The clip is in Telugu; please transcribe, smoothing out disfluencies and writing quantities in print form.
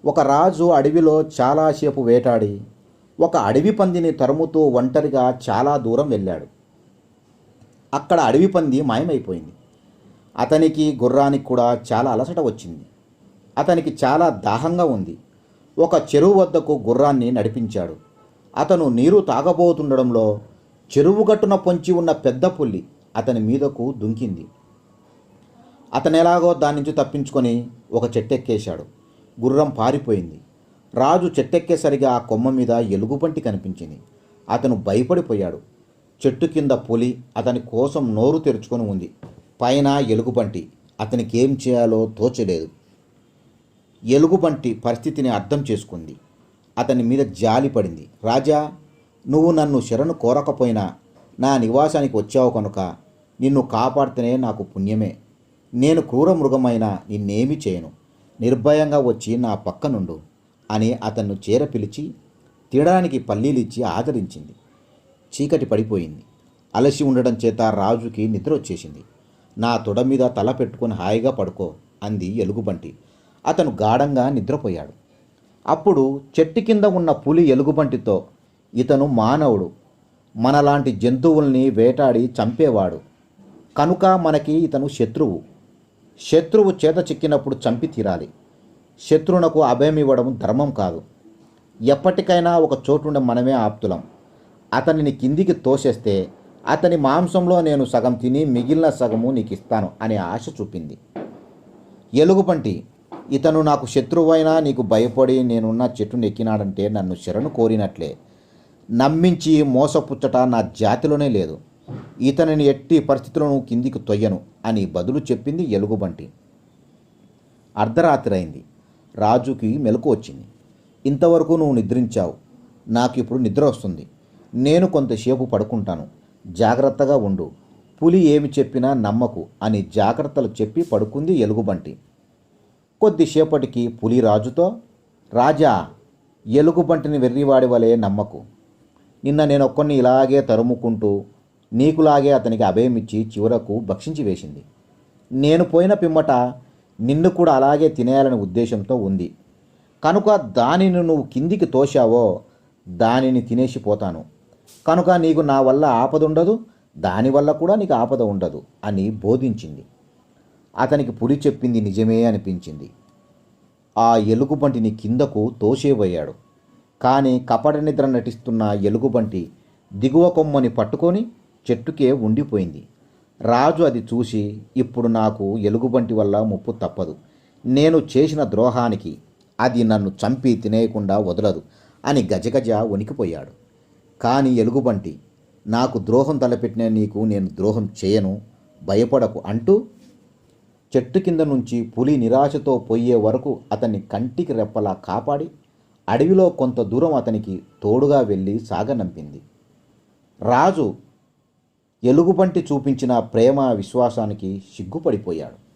ఒక రాజు అడవిలో చాలాసేపు వేటాడి ఒక అడవి పందిని తరుముతూ ఒంటరిగా చాలా దూరం వెళ్ళాడు. అక్కడ అడవి పంది మాయమైపోయింది. అతనికి గుర్రానికి కూడా చాలా అలసట వచ్చింది. అతనికి చాలా దాహంగా ఉంది. ఒక చెరువు వద్దకు గుర్రాన్ని నడిపించాడు. అతను నీరు తాగబోతుండడంలో చెరువు గట్టున పొంచి ఉన్న పెద్ద పుల్లి అతని మీదకు దుంకింది. అతను ఎలాగో దాని నుంచి తప్పించుకొని ఒక చెట్టెక్కేశాడు. గుర్రం పారిపోయింది. రాజు చెట్టెక్కేసరిగా ఆ కొమ్మ మీద ఎలుగుబంటి కనిపించింది. అతను భయపడిపోయాడు. చెట్టు కింద పులి అతని కోసం నోరు తెరుచుకొని ఉంది. పైన ఎలుగుబంటి. అతనికి ఏం చేయాలో తోచలేదు. ఎలుగుబంటి పరిస్థితిని అర్థం చేసుకుంది. అతని మీద జాలి పడింది. రాజా, నువ్వు నన్ను శరణు కోరకపోయినా నా నివాసానికి వచ్చావు కనుక నిన్ను కాపాడితేనే నాకు పుణ్యమే. నేను క్రూర మృగమైన నిన్నేమీ చేయను. నిర్భయంగా వచ్చి నా పక్కనుండు అని అతన్ను చేర పిలిచి తినడానికి పల్లీలిచ్చి ఆదరించింది. చీకటి పడిపోయింది. అలసి ఉండడం చేత రాజుకి నిద్ర వచ్చేసింది. నా తొడ మీద తల పెట్టుకుని హాయిగా పడుకో అంది ఎలుగుబంటి. అతను గాఢంగా నిద్రపోయాడు. అప్పుడు చెట్టు కింద ఉన్న పులి ఎలుగుబంటితో, ఇతను మానవుడు, మనలాంటి జంతువుల్ని వేటాడి చంపేవాడు కనుక మనకి ఇతను శత్రువు. శత్రువు చేత చిక్కినప్పుడు చంపి తీరాలి. శత్రువునకు అభయం ఇవ్వడం ధర్మం కాదు. ఎప్పటికైనా ఒక చోటుండ మనమే ఆప్తులం. అతనిని కిందికి తోసేస్తే అతని మాంసంలో నేను సగం తిని మిగిలిన సగము నీకు ఇస్తాను అనే ఆశ చూపింది. ఎలుగుబంటి, ఇతను నాకు శత్రువైనా నీకు భయపడి నేనున్న చెట్టును ఎక్కినాడంటే నన్ను శరణు కోరినట్లే. నమ్మించి మోసపుచ్చట నా జాతిలోనే లేదు. ఇతనిని ఎట్టి పరిస్థితులను కిందికి తొయ్యను అని బదులు చెప్పింది ఎలుగుబంటి. అర్ధరాత్రి అయింది. రాజుకి మెలకు వచ్చింది. ఇంతవరకు నువ్వు నిద్రించావు. నాకు ఇప్పుడు నిద్ర వస్తుంది. నేను కొంతసేపు పడుకుంటాను. జాగ్రత్తగా ఉండు. పులి ఏమి చెప్పినా నమ్మకు అని జాగ్రత్తలు చెప్పి పడుకుంది ఎలుగుబంటి. కొద్దిసేపటికి పులి రాజుతో, రాజా, ఎలుగుబంటిని వెర్రివాడి వలె నమ్మకు. నిన్న నేనొక్కడిని ఇలాగే తరుముకుంటూ నీకులాగే అతనికి అభయమిచ్చి చివరకు భక్షించి వేసింది. నేను పోయిన పిమ్మట నిన్ను కూడా అలాగే తినేయాలనే ఉద్దేశంతో ఉంది కనుక దానిని నువ్వు కిందికి తోశావో దానిని తినేసిపోతాను. కనుక నీకు నా వల్ల ఆపద ఉండదు, దానివల్ల కూడా నీకు ఆపద ఉండదు అని బోధించింది. అతనికి పులి చెప్పింది నిజమే అనిపించింది. ఆ ఎలుగుబంటిని కిందకు తోసేబోయాడు. కానీ కపట నిద్ర నటిస్తున్న ఎలుగుబంటి దిగువ కొమ్మని పట్టుకొని చెట్టుకే ఉండిపోయింది. రాజు అది చూసి, ఇప్పుడు నాకు ఎలుగుబంటి వల్ల ముప్పు తప్పదు. నేను చేసిన ద్రోహానికి అది నన్ను చంపి తినేయకుండా వదలదు అని గజగజ వణికిపోయాడు. కానీ ఎలుగుబంటి, నాకు ద్రోహం తలపెట్టిన నీకు నేను ద్రోహం చేయను, భయపడకు అంటూ చెట్టు కింద నుంచి పులి నిరాశతో పోయే వరకు అతన్ని కంటికి రెప్పలా కాపాడి అడవిలో కొంత దూరం అతనికి తోడుగా వెళ్ళి సాగనంపింది. రాజు ఎలుగుబంటి చూపించిన ప్రేమ విశ్వాసానికి సిగ్గుపడిపోయాడు.